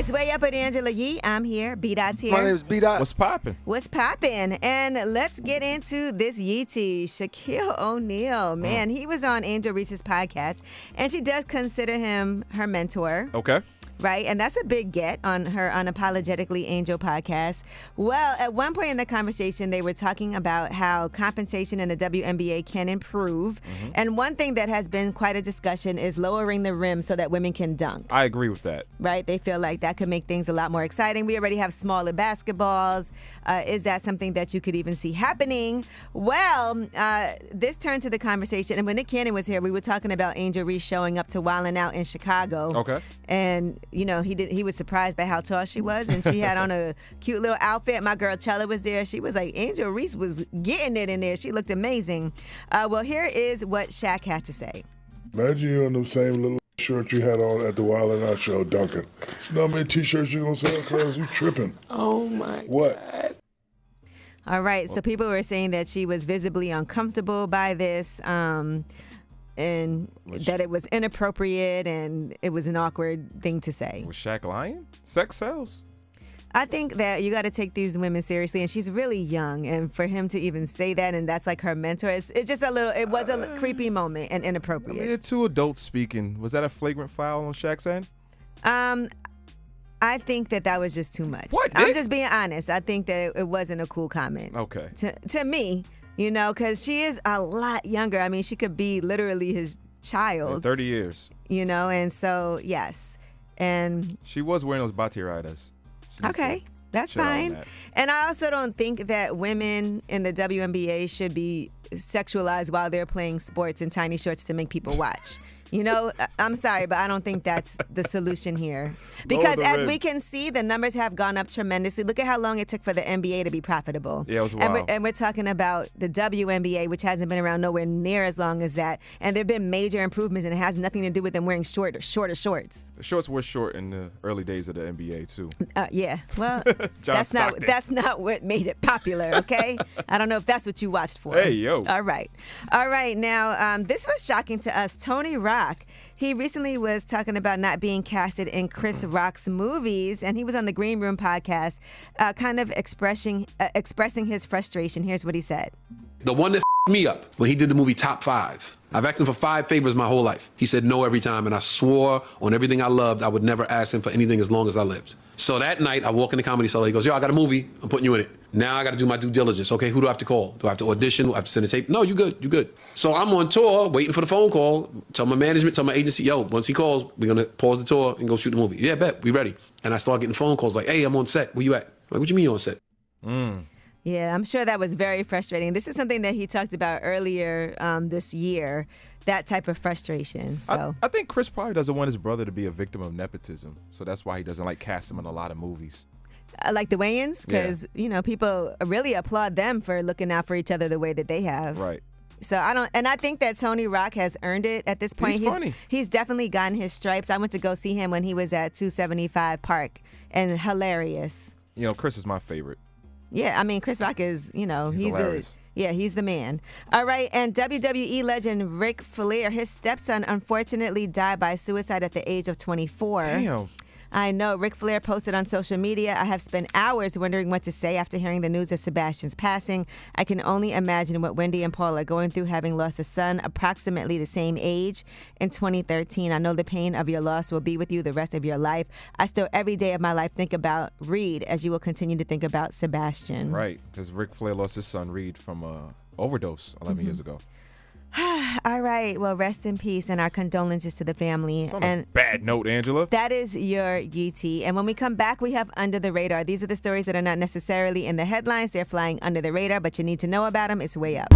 It's Way Up with Angela Yee. I'm here. B-Dot's here. My name is B-Dot. What's poppin'? What's poppin'? And let's get into this Yee tea. Shaquille O'Neal. Man, he was on Angel Reese's podcast, and she does consider him her mentor. Okay. Right, and that's a big get on her Unapologetically Angel podcast. Well, at one point in the conversation, they were talking about how compensation in the WNBA can improve. Mm-hmm. And one thing that has been quite a discussion is lowering the rim so that women can dunk. I agree with that. Right, they feel like that could make things a lot more exciting. We already have smaller basketballs. Is that something that you could even see happening? Well, this turned to the conversation, and when Nick Cannon was here, we were talking about Angel Reese showing up to Wildin' Out in Chicago. Okay. And you know, he was surprised by how tall she was, and she had on a cute little outfit. My girl Chella was there. She was like, Angel Reese was getting it in there. She looked amazing. Well, here is what Shaq had to say. Imagine you in the same little shirt you had on at the Wildin' Out show, dunking. You know how many T-shirts you gonna sell, cuz? You tripping. Oh, my What? God. All right, so people were saying that she was visibly uncomfortable by this, and that it was inappropriate and it was an awkward thing to say. Was Shaq lying? Sex sells. I think that you got to take these women seriously, and she's really young, and for him to even say that, and that's like her mentor, it's just it was a creepy moment and inappropriate. I mean, two adults speaking. Was that a flagrant foul on Shaq's end? I think that was just too much. What, I'm Nick? just being honest. I think that it wasn't a cool comment. Okay. To me, you know, because she is a lot younger. I mean, she could be literally his child. 30 years. You know, and so, yes. And she was wearing those batiritas. okay, that's fine. That. And I also don't think that women in the WNBA should be sexualized while they're playing sports in tiny shorts to make people watch. You know, I'm sorry, but I don't think that's the solution here. Because as we can see, the numbers have gone up tremendously. Look at how long it took for the NBA to be profitable. Yeah, it was wild. And we're talking about the WNBA, which hasn't been around nowhere near as long as that. And there have been major improvements, and it has nothing to do with them wearing shorter shorts. The shorts were short in the early days of the NBA, too. Yeah, well, that's Stockton. not what made it popular, okay? I don't know if that's what you watched for. Hey, yo. All right. Now, this was shocking to us. Tony Rock, he recently was talking about not being casted in Chris Rock's movies, and he was on the Green Room podcast kind of expressing his frustration. Here's what he said. The one that me up when he did the movie Top 5. I've asked him for 5 favors my whole life. He said no every time, and I swore on everything I loved I would never ask him for anything as long as I lived. So that night, I walk in the Comedy Cellar. He goes, yo, I got a movie. I'm putting you in it. Now I got to do my due diligence. Okay, who do I have to call? Do I have to audition? Do I have to send a tape? No, you good. So I'm on tour, waiting for the phone call. Tell my management, tell my agency, yo, once he calls, we're going to pause the tour and go shoot the movie. Yeah, bet, we ready. And I start getting phone calls like, hey, I'm on set. Where you at? I'm like, what you mean you on set? Yeah, I'm sure that was very frustrating. This is something that he talked about earlier this year, that type of frustration. So I think Chris probably doesn't want his brother to be a victim of nepotism, so that's why he doesn't like cast him in a lot of movies. Like the Wayans, because you know, people really applaud them for looking out for each other the way that they have. Right. So I think that Tony Rock has earned it at this point. He's funny. He's definitely gotten his stripes. I went to go see him when he was at 275 Park, and hilarious. You know, Chris is my favorite. Yeah, I mean, Chris Rock is, you know, he's hilarious. He's the man. All right, and WWE legend Ric Flair, his stepson unfortunately died by suicide at the age of 24. Damn. I know. Ric Flair posted on social media, I have spent hours wondering what to say after hearing the news of Sebastian's passing. I can only imagine what Wendy and Paul are going through, having lost a son approximately the same age in 2013. I know the pain of your loss will be with you the rest of your life. I still, every day of my life, think about Reed as you will continue to think about Sebastian. Right, because Ric Flair lost his son, Reed, from overdose 11 years ago. All right. Well, rest in peace and our condolences to the family. It's on a bad note, Angela. That is your Yee tea. And when we come back, we have Under the Radar. These are the stories that are not necessarily in the headlines. They're flying under the radar, but you need to know about them. It's Way Up.